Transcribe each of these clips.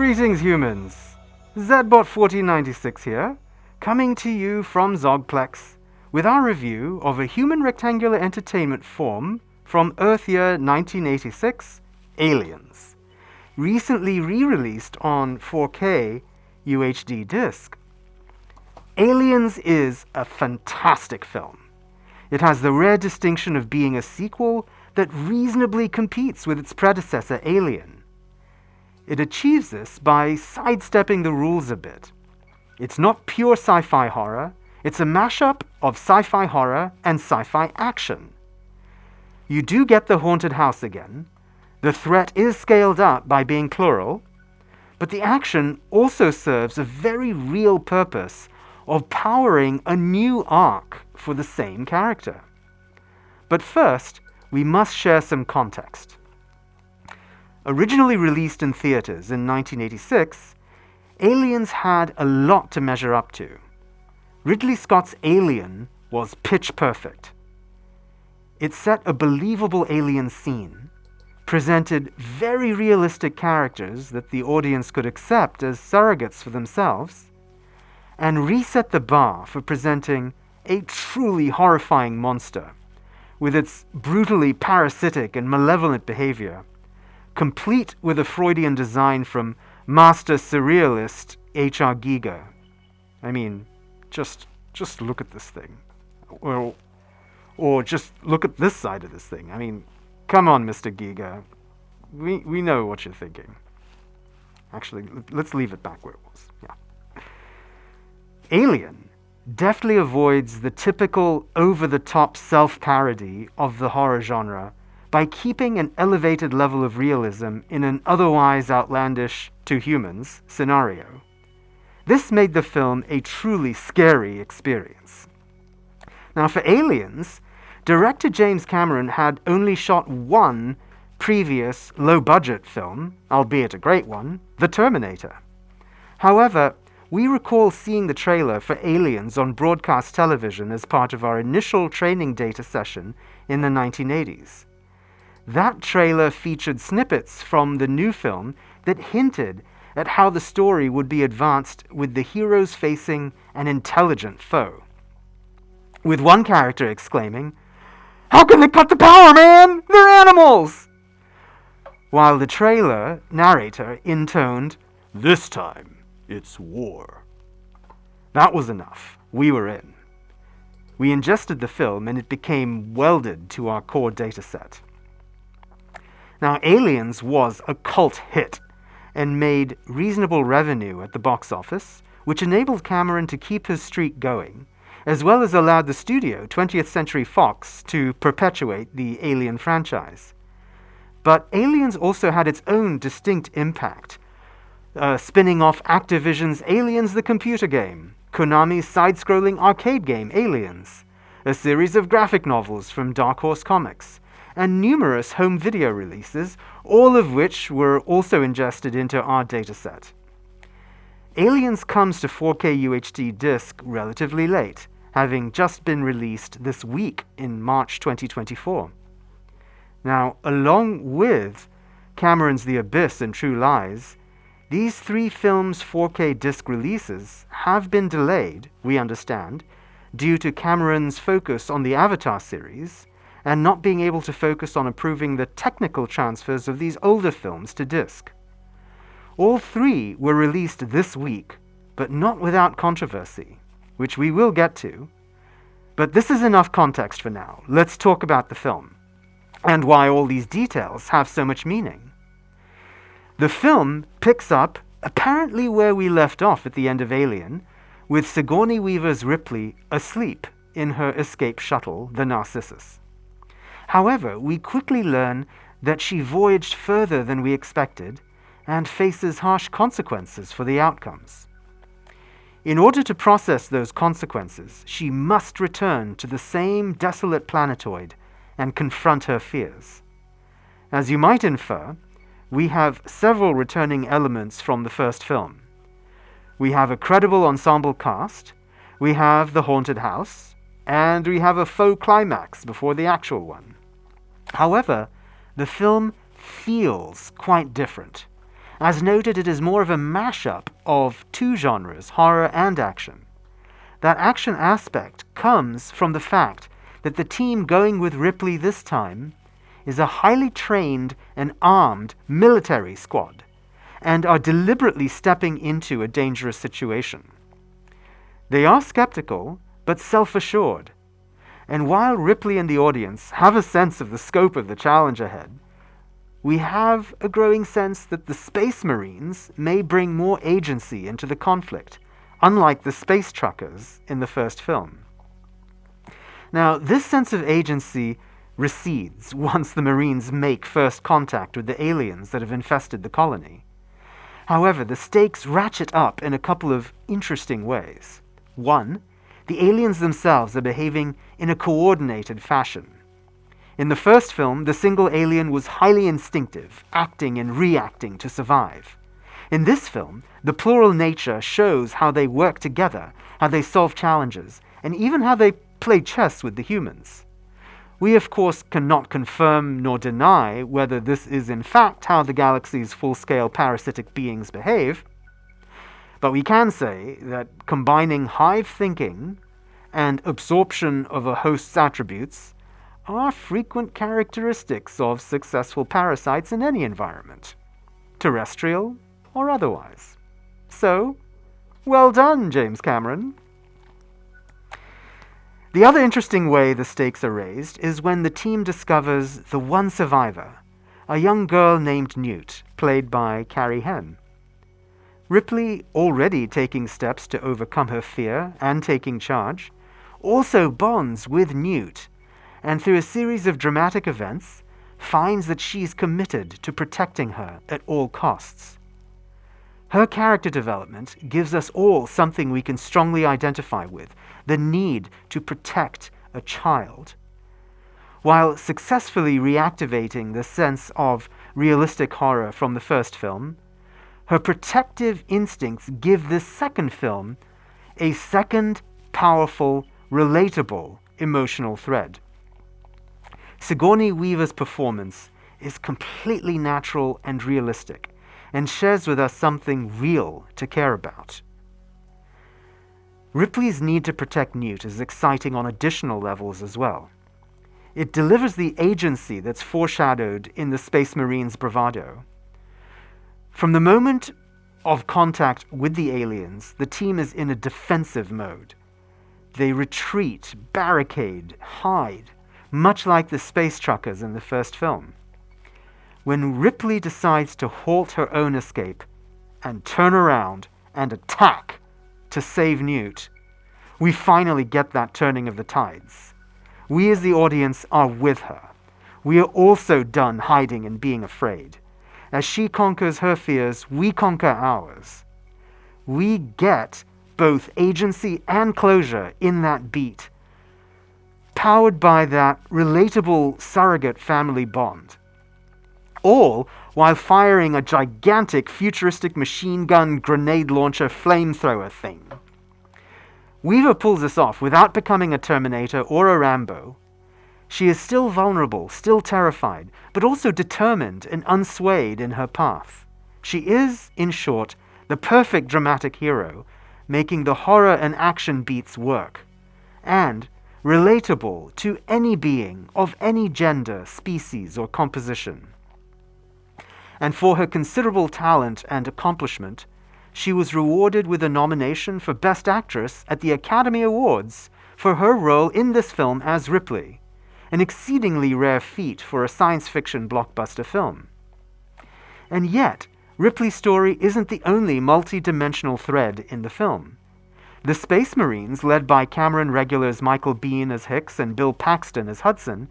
Greetings, humans. Zbot 1496 here, coming to you from Zogplex with our review of a human rectangular entertainment form from Earth Year 1986, Aliens, recently re-released on 4K UHD disc. Aliens is a fantastic film. It has the rare distinction of being a sequel that reasonably competes with its predecessor, Alien. It achieves this by sidestepping the rules a bit. It's not pure sci-fi horror, it's a mashup of sci-fi horror and sci-fi action. You do get the haunted house again, the threat is scaled up by being plural, but the action also serves a very real purpose of powering a new arc for the same character. But first, we must share some context. Originally released in theaters in 1986, Aliens had a lot to measure up to. Ridley Scott's Alien was pitch perfect. It set a believable alien scene, presented very realistic characters that the audience could accept as surrogates for themselves, and reset the bar for presenting a truly horrifying monster, with its brutally parasitic and malevolent behavior, complete with a Freudian design from master surrealist H.R. Giger. I mean, just look at this thing. Or just look at this side of this thing. I mean, come on, Mr. Giger. We know what you're thinking. Actually, let's leave it back where it was. Yeah. Alien deftly avoids the typical over-the-top self-parody of the horror genre by keeping an elevated level of realism in an otherwise outlandish, to humans, scenario. This made the film a truly scary experience. Now, for Aliens, director James Cameron had only shot one previous low-budget film, albeit a great one, The Terminator. However, we recall seeing the trailer for Aliens on broadcast television as part of our initial training data session in the 1980s. That trailer featured snippets from the new film that hinted at how the story would be advanced with the heroes facing an intelligent foe, with one character exclaiming, "How can they cut the power, man? They're animals!" While the trailer narrator intoned, "This time, it's war." That was enough. We were in. We ingested the film and it became welded to our core dataset. Now, Aliens was a cult hit and made reasonable revenue at the box office, which enabled Cameron to keep his streak going, as well as allowed the studio, 20th Century Fox, to perpetuate the Alien franchise. But Aliens also had its own distinct impact, spinning off Activision's Aliens the computer game, Konami's side-scrolling arcade game Aliens, a series of graphic novels from Dark Horse Comics, and numerous home video releases, all of which were also ingested into our dataset. Aliens comes to 4K UHD disc relatively late, having just been released this week in March 2024. Now, along with Cameron's The Abyss and True Lies, these three films' 4K disc releases have been delayed, we understand, due to Cameron's focus on the Avatar series, and not being able to focus on improving the technical transfers of these older films to disc. All three were released this week, but not without controversy, which we will get to. But this is enough context for now. Let's talk about the film, and why all these details have so much meaning. The film picks up apparently where we left off at the end of Alien, with Sigourney Weaver's Ripley asleep in her escape shuttle, the Narcissus. However, we quickly learn that she voyaged further than we expected and faces harsh consequences for the outcomes. In order to process those consequences, she must return to the same desolate planetoid and confront her fears. As you might infer, we have several returning elements from the first film. We have a credible ensemble cast, we have the haunted house, and we have a faux climax before the actual one. However, the film feels quite different, As noted, it is more of a mashup of two genres, horror and action. That action aspect comes from the fact that the team going with Ripley this time is a highly trained and armed military squad, and are deliberately stepping into a dangerous situation. They are skeptical, but self-assured, and while Ripley and the audience have a sense of the scope of the challenge ahead, we have a growing sense that the Space Marines may bring more agency into the conflict, unlike the space truckers in the first film. Now, this sense of agency recedes once the Marines make first contact with the aliens that have infested the colony. However, the stakes ratchet up in a couple of interesting ways. One, the aliens themselves are behaving in a coordinated fashion. In the first film, the single alien was highly instinctive, acting and reacting to survive. In this film, the plural nature shows how they work together, how they solve challenges, and even how they play chess with the humans. We, of course, cannot confirm nor deny whether this is in fact how the galaxy's full-scale parasitic beings behave, but we can say that combining hive thinking and absorption of a host's attributes are frequent characteristics of successful parasites in any environment, terrestrial or otherwise. So, well done, James Cameron. The other interesting way the stakes are raised is when the team discovers the one survivor, a young girl named Newt, played by Carrie Henn. Ripley, already taking steps to overcome her fear and taking charge, also bonds with Newt, and through a series of dramatic events, finds that she's committed to protecting her at all costs. Her character development gives us all something we can strongly identify with, the need to protect a child. While successfully reactivating the sense of realistic horror from the first film, her protective instincts give this second film a second, powerful, relatable emotional thread. Sigourney Weaver's performance is completely natural and realistic, and shares with us something real to care about. Ripley's need to protect Newt is exciting on additional levels as well. It delivers the agency that's foreshadowed in the Space Marines' bravado. From the moment of contact with the aliens, the team is in a defensive mode. They retreat, barricade, hide, much like the space truckers in the first film. When Ripley decides to halt her own escape and turn around and attack to save Newt, we finally get that turning of the tides. We as the audience are with her. We are also done hiding and being afraid. As she conquers her fears, we conquer ours. We get both agency and closure in that beat, powered by that relatable surrogate family bond. All while firing a gigantic futuristic machine gun grenade launcher flamethrower thing. Weaver pulls this off without becoming a Terminator or a Rambo. She is still vulnerable, still terrified, but also determined and unswayed in her path. She is, in short, the perfect dramatic hero, making the horror and action beats work, and relatable to any being of any gender, species, or composition. And for her considerable talent and accomplishment, she was rewarded with a nomination for Best Actress at the Academy Awards for her role in this film as Ripley, an exceedingly rare feat for a science fiction blockbuster film. And yet, Ripley's story isn't the only multi-dimensional thread in the film. The Space Marines, led by Cameron regulars Michael Biehn as Hicks and Bill Paxton as Hudson,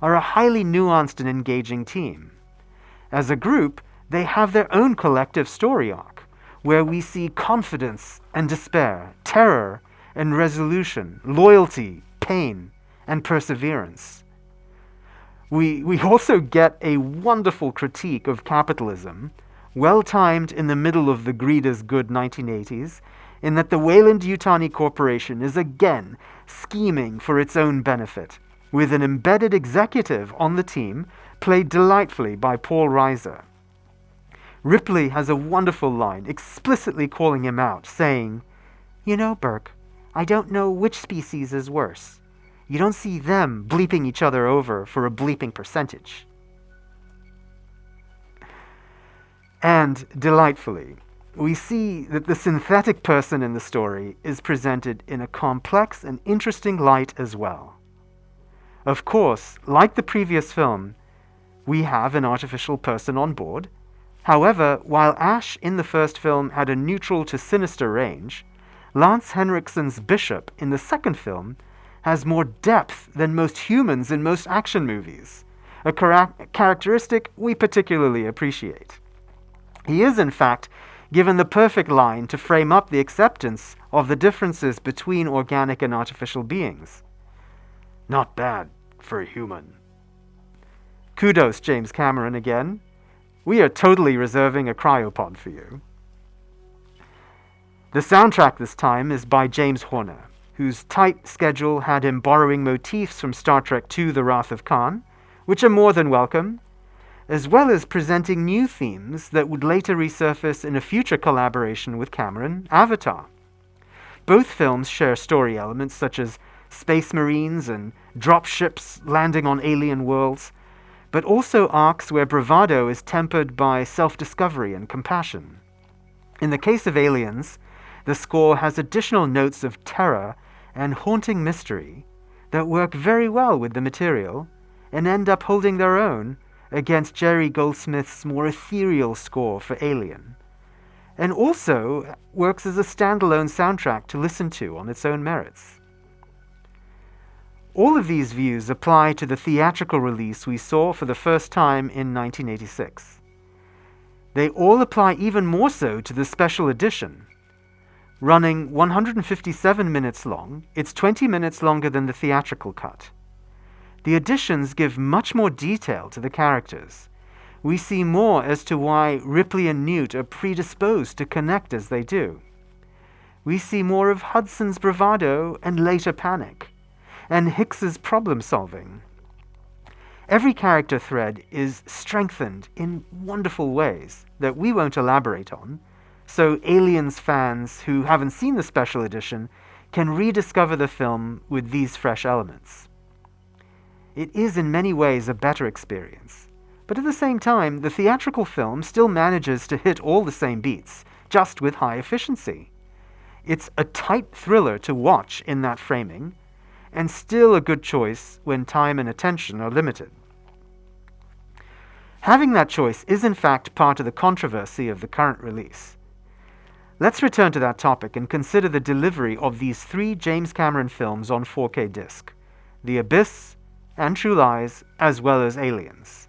are a highly nuanced and engaging team. As a group, they have their own collective story arc, where we see confidence and despair, terror and resolution, loyalty, pain, and perseverance. We also get a wonderful critique of capitalism, well-timed in the middle of the greed is good 1980s, in that the Weyland-Yutani Corporation is again scheming for its own benefit, with an embedded executive on the team played delightfully by Paul Reiser. Ripley has a wonderful line explicitly calling him out, saying, "You know, Burke, I don't know which species is worse. You don't see them bleeping each other over for a bleeping percentage." And delightfully, we see that the synthetic person in the story is presented in a complex and interesting light as well. Of course, like the previous film, we have an artificial person on board. However, while Ash in the first film had a neutral to sinister range, Lance Henriksen's Bishop in the second film has more depth than most humans in most action movies, a characteristic we particularly appreciate. He is, in fact, given the perfect line to frame up the acceptance of the differences between organic and artificial beings. "Not bad for a human." Kudos, James Cameron, again. We are totally reserving a cryopod for you. The soundtrack this time is by James Horner, whose tight schedule had him borrowing motifs from Star Trek II: The Wrath of Khan, which are more than welcome, as well as presenting new themes that would later resurface in a future collaboration with Cameron, Avatar. Both films share story elements such as space marines and dropships landing on alien worlds, but also arcs where bravado is tempered by self-discovery and compassion. In the case of Aliens, the score has additional notes of terror and haunting mystery that work very well with the material and end up holding their own against Jerry Goldsmith's more ethereal score for Alien, and also works as a standalone soundtrack to listen to on its own merits. All of these views apply to the theatrical release we saw for the first time in 1986. They all apply even more so to the special edition. Running 157 minutes long, it's 20 minutes longer than the theatrical cut. The additions give much more detail to the characters. We see more as to why Ripley and Newt are predisposed to connect as they do. We see more of Hudson's bravado and later panic, and Hicks's problem solving. Every character thread is strengthened in wonderful ways that we won't elaborate on, so Aliens fans who haven't seen the special edition can rediscover the film with these fresh elements. It is in many ways a better experience, but at the same time, the theatrical film still manages to hit all the same beats, just with high efficiency. It's a tight thriller to watch in that framing, and still a good choice when time and attention are limited. Having that choice is in fact part of the controversy of the current release. Let's return to that topic and consider the delivery of these three James Cameron films on 4K disc: The Abyss and True Lies, as well as Aliens.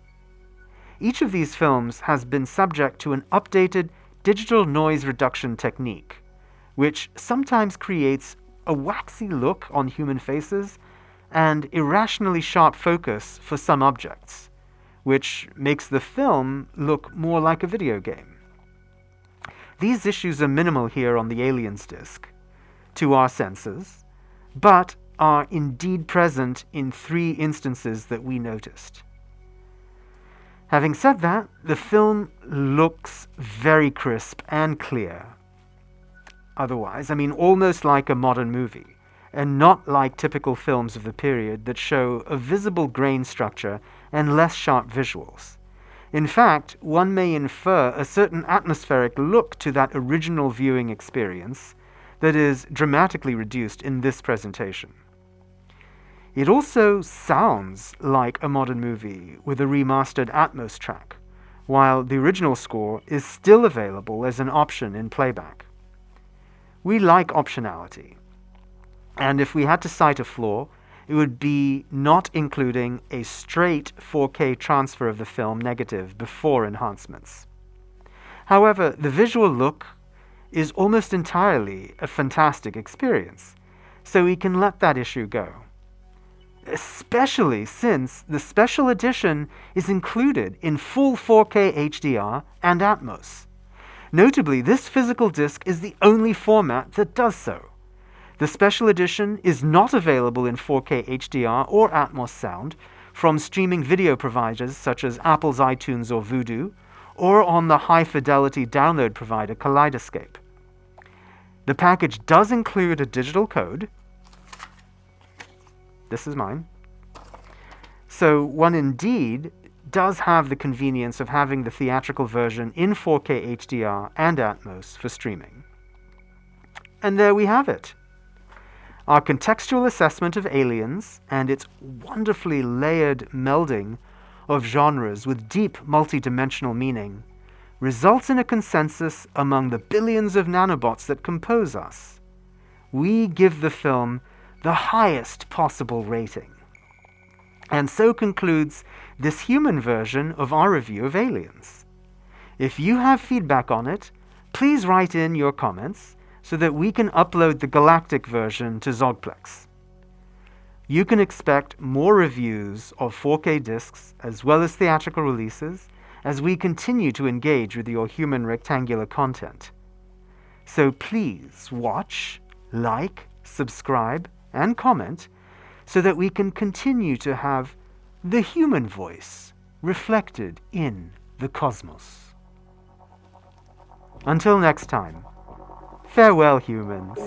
Each of these films has been subject to an updated digital noise reduction technique, which sometimes creates a waxy look on human faces and irrationally sharp focus for some objects, which makes the film look more like a video game. These issues are minimal here on the Aliens disc, to our senses, but are indeed present in 3 instances that we noticed. Having said that, the film looks very crisp and clear. Otherwise, almost like a modern movie, and not like typical films of the period that show a visible grain structure and less sharp visuals. In fact, one may infer a certain atmospheric look to that original viewing experience that is dramatically reduced in this presentation. It also sounds like a modern movie with a remastered Atmos track, while the original score is still available as an option in playback. We like optionality, and if we had to cite a flaw, it would be not including a straight 4K transfer of the film negative before enhancements. However, the visual look is almost entirely a fantastic experience, so we can let that issue go. Especially since the special edition is included in full 4K HDR and Atmos. Notably, this physical disc is the only format that does so. The special edition is not available in 4K HDR or Atmos sound from streaming video providers such as Apple's iTunes or Vudu, or on the high-fidelity download provider Kaleidoscape. The package does include a digital code. This is mine. So one indeed does have the convenience of having the theatrical version in 4K HDR and Atmos for streaming. And there we have it. Our contextual assessment of Aliens and its wonderfully layered melding of genres with deep multidimensional meaning results in a consensus among the billions of nanobots that compose us. We give the film the highest possible rating. And so concludes this human version of our review of Aliens. If you have feedback on it, please write in your comments so that we can upload the galactic version to Zogplex. You can expect more reviews of 4K discs as well as theatrical releases as we continue to engage with your human rectangular content. So please watch, like, subscribe, and comment so that we can continue to have the human voice reflected in the cosmos. Until next time, farewell, humans.